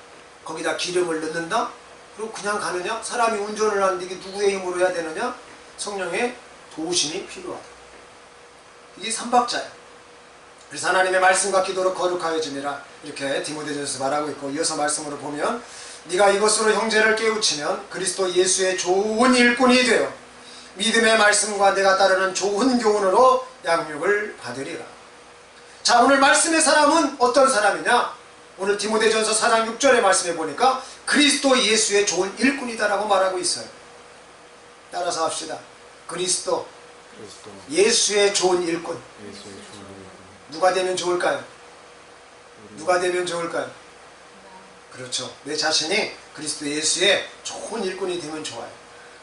거기다 기름을 넣는다, 그리고 그냥 가느냐? 사람이 운전을 하는데 이게 누구의 힘으로 해야 되느냐? 성령의 도우심이 필요하다. 이게 삼박자예요. 그래서 하나님의 말씀과 기도로 거룩하여짐이라 이렇게 디모데전서 말하고 있고, 이어서 말씀으로 보면 네가 이것으로 형제를 깨우치면 그리스도 예수의 좋은 일꾼이 되어 믿음의 말씀과 내가 따르는 좋은 교훈으로 양육을 받으리라. 자, 오늘 말씀의 사람은 어떤 사람이냐? 오늘 디모데전서 4장 6절의 말씀에 보니까 그리스도 예수의 좋은 일꾼이다라고 말하고 있어요. 따라서 합시다. 그리스도 예수의 좋은 일꾼. 누가 되면 좋을까요? 누가 되면 좋을까요? 그렇죠. 내 자신이 그리스도 예수의 좋은 일꾼이 되면 좋아요.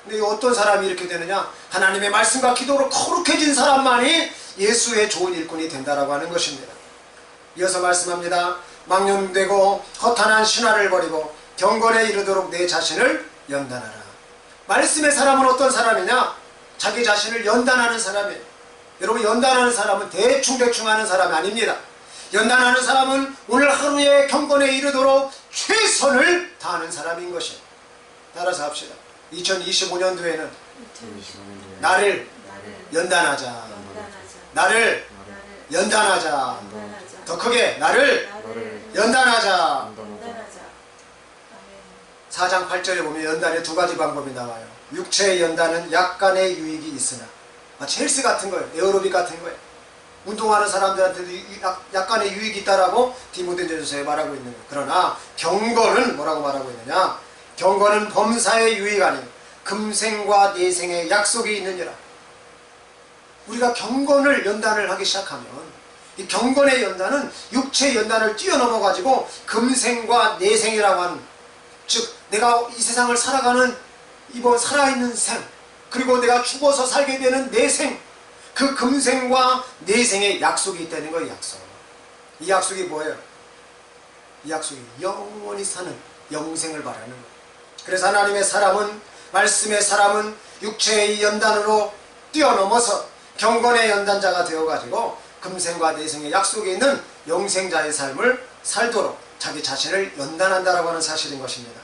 근데 어떤 사람이 이렇게 되느냐? 하나님의 말씀과 기도로 거룩해진 사람만이 예수의 좋은 일꾼이 된다라고 하는 것입니다. 이어서 말씀합니다. 망령되고 허탄한 신화를 버리고 경건에 이르도록 내 자신을 연단하라. 말씀의 사람은 어떤 사람이냐? 자기 자신을 연단하는 사람이에요. 여러분, 연단하는 사람은 대충 하는 사람이 아닙니다. 연단하는 사람은 오늘 하루에 경건에 이르도록 최선을 다하는 사람인 것이에요. 따라서 합시다. 2025년도에는 나를 연단하자. 나를 연단하자. 더 크게 나를 연단하자. 4장 8절에 보면 연단의 두 가지 방법이 나와요. 육체의 연단은 약간의 유익이 있으나, 마치 헬스 같은 거예요. 에어로빅 같은 거예요. 운동하는 사람들한테도 약간의 유익이 있다라고 디모데전서에 말하고 있는 거예요. 그러나 경건은 뭐라고 말하고 있느냐? 경건은 범사의 유익 아닌 금생과 내생의 약속이 있느니라. 우리가 경건을 연단을 하기 시작하면 이 경건의 연단은 육체의 연단을 뛰어넘어 가지고 금생과 내생이라고 하는, 즉 내가 이 세상을 살아가는 이번 살아있는 생, 그리고 내가 죽어서 살게 되는 내생, 그 금생과 내생의 약속이 있다는 거예요. 약속. 이 약속이 뭐예요? 이 약속이 영원히 사는 영생을 말하는 거예요. 그래서 하나님의 사람은, 말씀의 사람은 육체의 연단으로 뛰어넘어서 경건의 연단자가 되어가지고 금생과 내생의 약속에 있는 영생자의 삶을 살도록 자기 자신을 연단한다라고 하는 사실인 것입니다.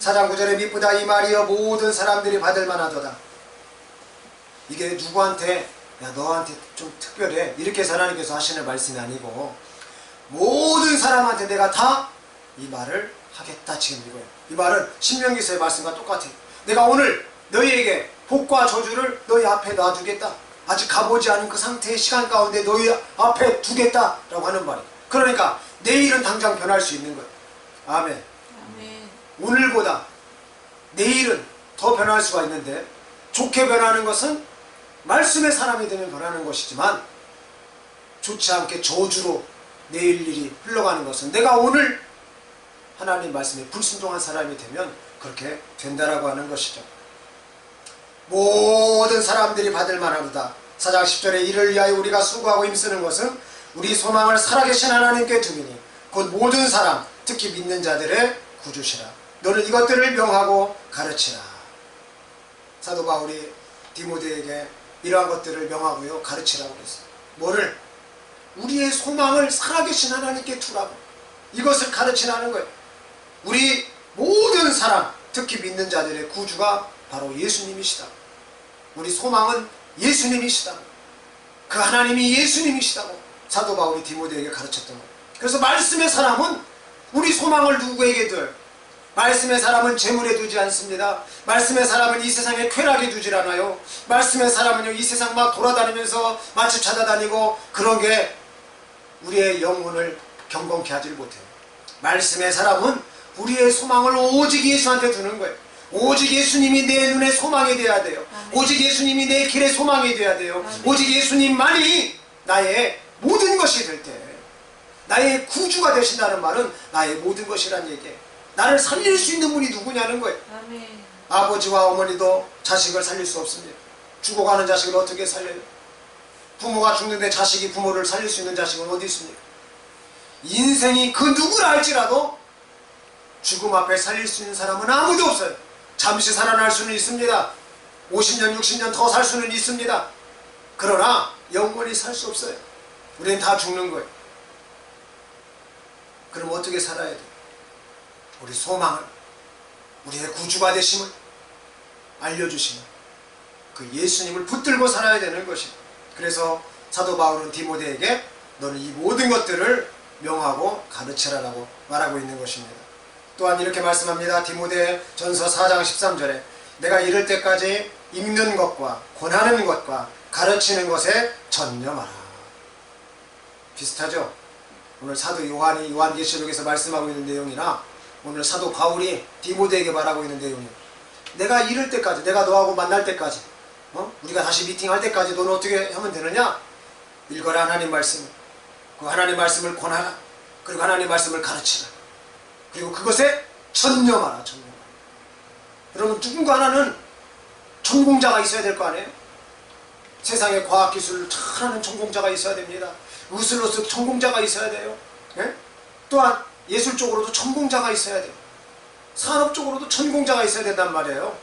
4장 9절에 미쁘다 이 말이여 모든 사람들이 받을 만하도다. 이게 누구한테, 야 너한테 좀 특별해, 이렇게 해서 하나님께서 하시는 말씀이 아니고 모든 사람한테 내가 다 이 말을 하겠다, 지금 이거예요. 이 말은 신명기서의 말씀과 똑같아요. 내가 오늘 너희에게 복과 저주를 너희 앞에 놔두겠다. 아직 가보지 않은 그 상태의 시간 가운데 너희 앞에 두겠다라고 하는 말이에요. 그러니까 내일은 당장 변할 수 있는 거예요. 아멘. 아멘. 오늘보다 내일은 더 변할 수가 있는데, 좋게 변하는 것은 말씀의 사람이 되면 변하는 것이지만 좋지 않게 저주로 내일 일이 흘러가는 것은 내가 오늘 하나님 말씀에 불순종한 사람이 되면 그렇게 된다라고 하는 것이죠. 모든 사람들이 받을 만하도다. 4장 10절에 이를 위하여 우리가 수고하고 힘쓰는 것은 우리 소망을 살아계신 하나님께 두미니 곧 모든 사람 특히 믿는 자들의 구주시라. 너는 이것들을 명하고 가르치라. 사도 바울이 디모데에게 이러한 것들을 명하고요 가르치라고 그랬어요. 뭐를? 우리의 소망을 살아계신 하나님께 두라고. 이것을 가르치라는 거예요. 우리 모든 사람 특히 믿는 자들의 구주가 바로 예수님이시다. 우리 소망은 예수님이시다. 그 하나님이 예수님이시다고 사도 바울이 디모데에게 가르쳤던 거예요. 그래서 말씀의 사람은 우리 소망을 누구에게 둬요? 말씀의 사람은 재물에 두지 않습니다. 말씀의 사람은 이 세상에 쾌락에 두질 않아요. 말씀의 사람은요 이 세상 막 돌아다니면서 마치 찾아다니고 그런 게 우리의 영혼을 경건케 하질 못해요. 말씀의 사람은 우리의 소망을 오직 예수한테 두는 거예요. 오직 예수님이 내 눈의 소망이 되어야 돼요. 오직 예수님이 내 길의 소망이 되어야 돼요. 오직 예수님만이 나의 모든 것이 될 때, 나의 구주가 되신다는 말은 나의 모든 것이란 얘기예요. 나를 살릴 수 있는 분이 누구냐는 거예요. 아멘. 아버지와 어머니도 자식을 살릴 수 없습니다. 죽어가는 자식을 어떻게 살려요? 부모가 죽는데 자식이 부모를 살릴 수 있는 자식은 어디 있습니까? 인생이 그 누구라 할지라도 죽음 앞에 살릴 수 있는 사람은 아무도 없어요. 잠시 살아날 수는 있습니다. 50년 60년 더 살 수는 있습니다. 그러나 영원히 살 수 없어요. 우리는 다 죽는 거예요. 그럼 어떻게 살아야 돼요? 우리 소망을, 우리의 구주가 되심을 알려주시는 그 예수님을 붙들고 살아야 되는 것입니다. 그래서 사도 바울은 디모데에게 너는 이 모든 것들을 명하고 가르치라라고 말하고 있는 것입니다. 또한 이렇게 말씀합니다. 디모데 전서 4장 13절에 내가 이를 때까지 읽는 것과 권하는 것과 가르치는 것에 전념하라. 비슷하죠? 오늘 사도 요한이 요한계시록에서 말씀하고 있는 내용이나 오늘 사도 바울이 디모데에게 말하고 있는 내용이에요. 내가 이럴 때까지, 내가 너하고 만날 때까지, 우리가 다시 미팅할 때까지 너는 어떻게 하면 되느냐? 읽어라 하나님 말씀. 그 하나님 말씀을 권하라. 그리고 하나님 말씀을 가르치라. 그리고 그것에 전념하라. 전념하라. 여러분 누군가 하나는 전공자가 있어야 될 거 아니에요? 세상에 과학기술을 잘하는 전공자가 있어야 됩니다. 의술로서 전공자가 있어야 돼요. 예? 또한 예술적으로도 전공자가 있어야 돼요. 산업적으로도 전공자가 있어야 된단 말이에요.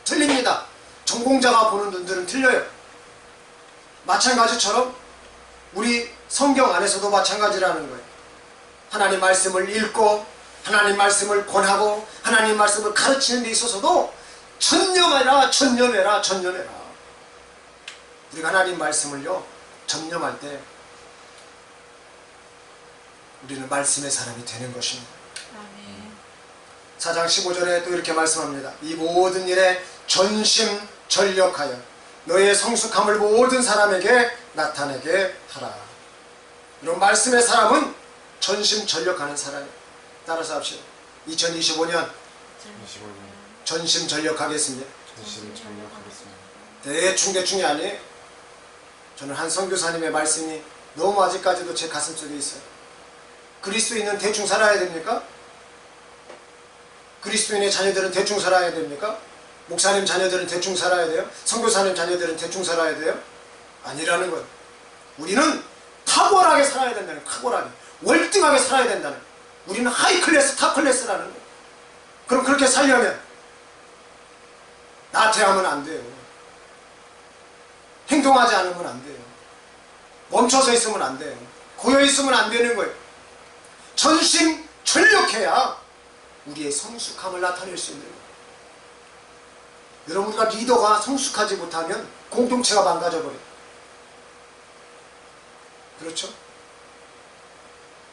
틀립니다. 전공자가 보는 눈들은 틀려요. 마찬가지처럼 우리 성경 안에서도 마찬가지라는 거예요. 하나님 말씀을 읽고 하나님 말씀을 권하고 하나님 말씀을 가르치는 데 있어서도 전념해라 전념해라 전념해라. 우리가 하나님 말씀을요 전념할 때 우리는 말씀의 사람이 되는 것입니다. 아멘. 4장 15절에 또 이렇게 말씀합니다. 이 모든 일에 전심전력하여 너의 성숙함을 모든 사람에게 나타내게 하라. 이런 말씀의 사람은 전심전력하는 사람이에요. 따라서 합시다. 2025년 전심전력하겠습니다. 대충이 아니에요. 저는 한 선교사님의 말씀이 너무 아직까지도 제 가슴속에 있어요. 그리스도인은 대충 살아야 됩니까? 그리스도인의 자녀들은 대충 살아야 됩니까? 목사님 자녀들은 대충 살아야 돼요? 선교사님 자녀들은 대충 살아야 돼요? 아니라는 거예요. 우리는 탁월하게 살아야 된다는 거예요. 탁월하게. 월등하게 살아야 된다는 거예요. 우리는 하이 클래스, 탑 클래스라는 거예요. 그럼 그렇게 살려면 나태하면 안 돼요. 행동하지 않으면 안 돼요. 멈춰서 있으면 안 돼요. 고여 있으면 안 되는 거예요. 전심전력해야 우리의 성숙함을 나타낼 수 있는 거예요. 여러분 우리가 리더가 성숙하지 못하면 공동체가 망가져버려요. 그렇죠?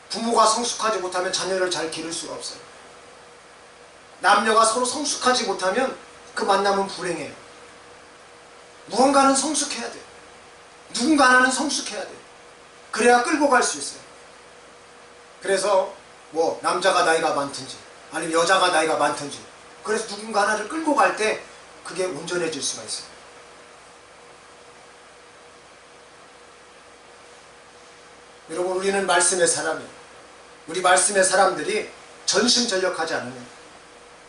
부모가 성숙하지 못하면 자녀를 잘 기를 수가 없어요. 남녀가 서로 성숙하지 못하면 그 만남은 불행해요. 무언가는 성숙해야 돼요. 누군가 하나는 성숙해야 돼요. 그래야 끌고 갈 수 있어요. 그래서 뭐 남자가 나이가 많든지 아니면 여자가 나이가 많든지 그래서 누군가 하나를 끌고 갈 때 그게 온전해질 수가 있어요. 여러분 우리는 말씀의 사람이에요. 우리 말씀의 사람들이 전심전력하지 않으면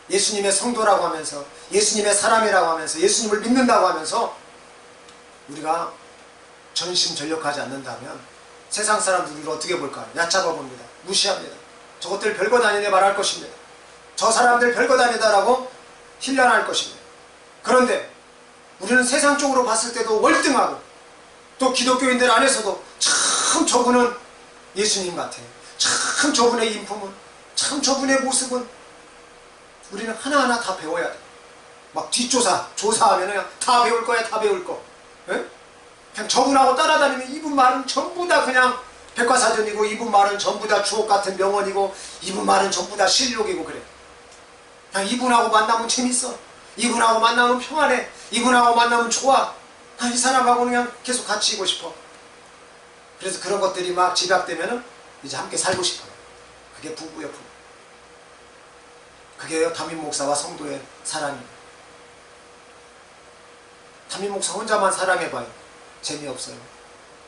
예수님의 성도라고 하면서 예수님의 사람이라고 하면서 예수님을 믿는다고 하면서 우리가 전심전력하지 않는다면 세상 사람들이 우리를 어떻게 볼까요? 얕잡아 봅니다. 무시합니다. 저것들 별거 다니네 말할 것입니다. 저 사람들 별거 다니다라고 힐난할 것입니다. 그런데 우리는 세상적으로 봤을 때도 월등하고 또 기독교인들 안에서도 참 저분은 예수님 같아요. 참 저분의 인품은, 참 저분의 모습은 우리는 하나하나 다 배워야 돼. 막 조사하면 그냥 다 배울 거야, 다 배울 거. 예? 그냥 저분하고 따라다니면 이분 말은 전부 다 그냥 백과사전이고, 이분 말은 전부 다 주옥 같은 명언이고, 이분 말은 전부 다 실록이고 그래. 그냥 이분하고 만나면 재밌어. 이분하고 만나면 평안해. 이분하고 만나면 좋아. 이 사람하고 그냥 계속 같이 있고 싶어. 그래서 그런 것들이 막 집약되면은 이제 함께 살고 싶어요. 그게 부부예요, 부부. 그게 담임 목사와 성도의 사랑이에요. 담임 목사 혼자만 사랑해봐요. 재미없어요.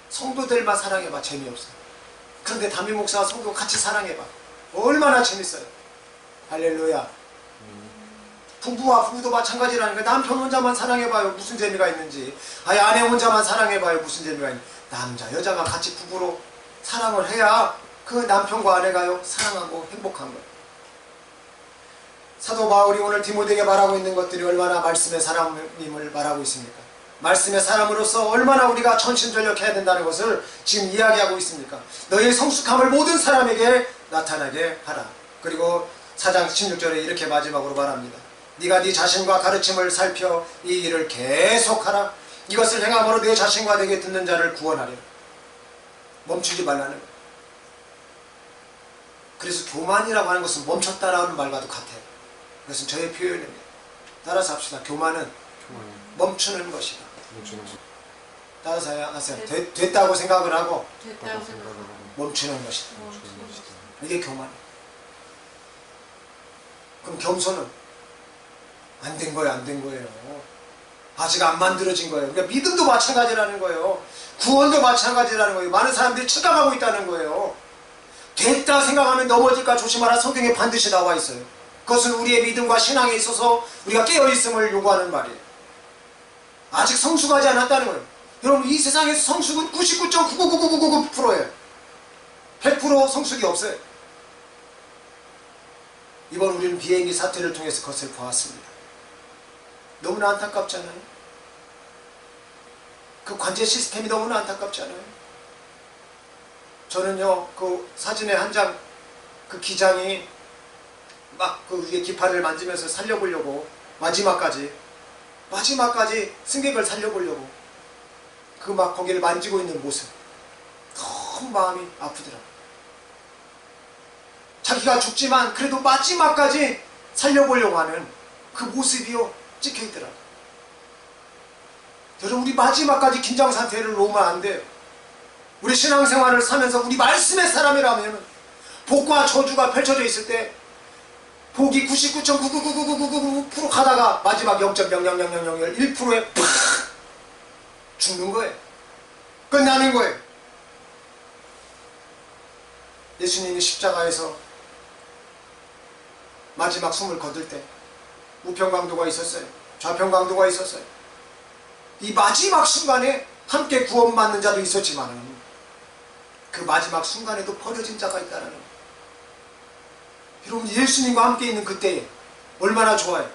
성도들만 사랑해봐. 재미없어요. 그런데 담임 목사와 성도 같이 사랑해봐. 얼마나 재밌어요. 할렐루야. 부부와 부부도 마찬가지라니까. 남편 혼자만 사랑해봐요. 무슨 재미가 있는지. 아내 혼자만 사랑해봐요. 무슨 재미가 있는지. 남자 여자가 같이 부부로 사랑을 해야 그 남편과 아내가요 사랑하고 행복한 거예요. 사도 바울이 오늘 디모데에게 말하고 있는 것들이 얼마나 말씀의 사람임을 말하고 있습니까? 말씀의 사람으로서 얼마나 우리가 전심전력해야 된다는 것을 지금 이야기하고 있습니까? 너희의 성숙함을 모든 사람에게 나타나게 하라. 그리고 4장 16절에 이렇게 마지막으로 말합니다. 네가 네 자신과 가르침을 살펴 이 일을 계속하라. 이것을 행함으로 네 자신과 내게 듣는 자를 구원하리라. 멈추지 말라는 거예요. 그래서 교만이라고 하는 것은 멈췄다라는 말과도 같아요. 그것은 저의 표현입니다. 따라서 합시다. 교만은 멈추는 것이다. 따라서 하세요. 됐다고 생각을 하고 멈추는 것이다. 이게 교만이에요. 그럼 겸손은 안 된 거예요, 안 된 거예요. 아직 안 만들어진 거예요. 그러니까 믿음도 마찬가지라는 거예요. 구원도 마찬가지라는 거예요. 많은 사람들이 착각하고 있다는 거예요. 됐다 생각하면 넘어질까 조심하라. 성경에 반드시 나와 있어요. 그것은 우리의 믿음과 신앙에 있어서 우리가 깨어있음을 요구하는 말이에요. 아직 성숙하지 않았다는 거예요. 여러분, 이 세상에서 성숙은 99.99999%예요 100% 성숙이 없어요. 이번 우리는 비행기 사태를 통해서 그것을 보았습니다. 너무나 안타깝잖아요. 그 관제 시스템이 너무나 안타깝잖아요. 저는요, 그 사진의 한 장, 그 기장이 막 그 위에 깃발을 만지면서 살려보려고 마지막까지 승객을 살려보려고 그 막 거기를 만지고 있는 모습, 너무 마음이 아프더라고요. 자기가 죽지만 그래도 마지막까지 살려보려고 하는 그 모습이요 찍혀있더라고요. 여러분, 우리 마지막까지 긴장 상태를 놓으면 안 돼요. 우리 신앙생활을 사면서 우리 말씀의 사람이라면 복과 저주가 펼쳐져 있을 때 복이 99.99999% 가다가 마지막 0.00001%에 팍 죽는 거예요. 끝나는 거예요. 예수님이 십자가에서 마지막 숨을 거둘 때 우편강도가 있었어요. 좌편강도가 있었어요. 이 마지막 순간에 함께 구원받는 자도 있었지만 그 마지막 순간에도 버려진 자가 있다는 거예요. 여러분, 예수님과 함께 있는 그때에 얼마나 좋아요.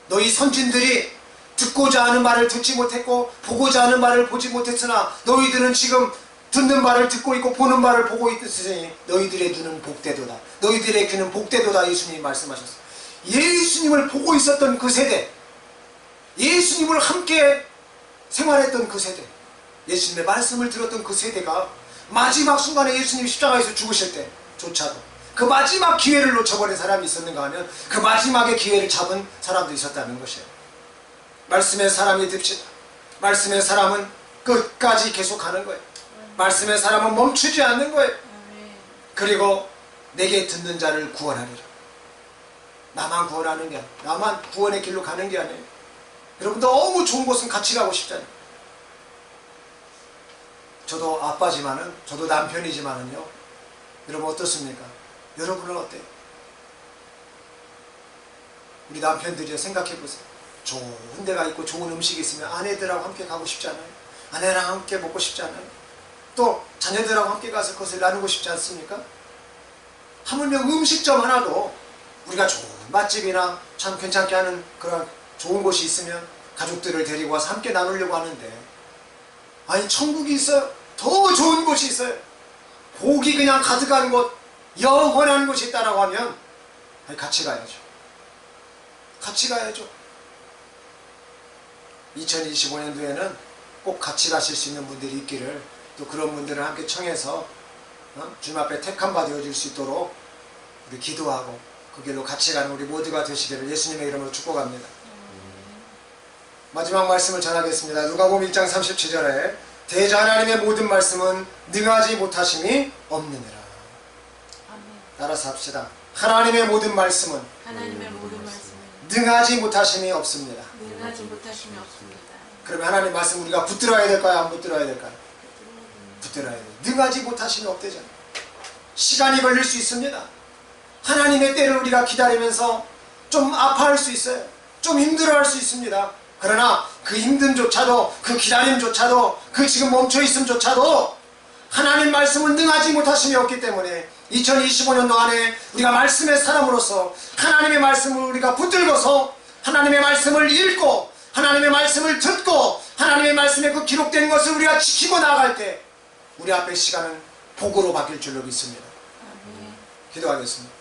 너희 선진들이 듣고자 하는 말을 듣지 못했고 보고자 하는 말을 보지 못했으나 너희들은 지금 듣는 말을 듣고 있고 보는 말을 보고 있으니 너희들의 눈은 복되도다. 너희들의 귀는 복되도다. 예수님이 말씀하셨어요. 예수님을 보고 있었던 그 세대, 예수님을 함께 생활했던 그 세대, 예수님의 말씀을 들었던 그 세대가 마지막 순간에 예수님이 십자가에서 죽으실 때조차도 그 마지막 기회를 놓쳐버린 사람이 있었는가 하면 그 마지막의 기회를 잡은 사람도 있었다는 것이에요. 말씀의 사람이 듭시다. 말씀의 사람은 끝까지 계속하는 거예요. 말씀의 사람은 멈추지 않는 거예요. 그리고 내게 듣는 자를 구원하리라. 나만 구원하는 게 아니에요. 나만 구원의 길로 가는 게 아니에요. 여러분, 너무 좋은 곳은 같이 가고 싶잖아요. 저도 아빠지만은, 저도 남편이지만은요, 여러분 어떻습니까? 여러분은 어때요? 우리 남편들이요, 생각해 보세요. 좋은 데가 있고 좋은 음식이 있으면 아내들하고 함께 가고 싶지 않아요? 아내랑 함께 먹고 싶지 않아요? 또 자녀들하고 함께 가서 그것을 나누고 싶지 않습니까? 하물며 음식점 하나도 우리가 좋은 맛집이나 참 괜찮게 하는 그런 좋은 곳이 있으면 가족들을 데리고 와서 함께 나누려고 하는데, 아니 천국이 있어요. 더 좋은 곳이 있어요. 복이 그냥 가득한 곳, 영원한 곳이 있다라고 하면 아니 같이 가야죠. 같이 가야죠. 2025년도에는 꼭 같이 가실 수 있는 분들이 있기를, 또 그런 분들을 함께 청해서 주님 앞에 택한 바 되어질 수 있도록 우리 기도하고 그 길로 같이 가는 우리 모두가 되시기를 예수님의 이름으로 축복합니다. 마지막 말씀을 전하겠습니다. 누가복음 1장 37절에 대저 하나님의 모든 말씀은 능하지 못하심이 없느니라. 따라서 합시다. 하나님의 모든 말씀은 하나님의 모든 말씀은 능하지 못하심이 없습니다. 능하지 못하심이 없습니다. 그러면 하나님 말씀 우리가 붙들어야 될까요? 안 붙들어야 될까요? 붙들어야 돼요. 능하지 못하심이 없대잖아요. 시간이 걸릴 수 있습니다. 하나님의 때를 우리가 기다리면서 좀 아파할 수 있어요. 좀 힘들어할 수 있습니다. 그러나 그 힘듦조차도, 그 기다림조차도, 그 지금 멈춰있음조차도 하나님 말씀은 능하지 못하심이 없기 때문에 2025년도 안에 우리가 말씀의 사람으로서 하나님의 말씀을 우리가 붙들고서 하나님의 말씀을 읽고 하나님의 말씀을 듣고 하나님의 말씀에 그 기록된 것을 우리가 지키고 나아갈 때 우리 앞의 시간은 복으로 바뀔 줄로 믿습니다. 기도하겠습니다.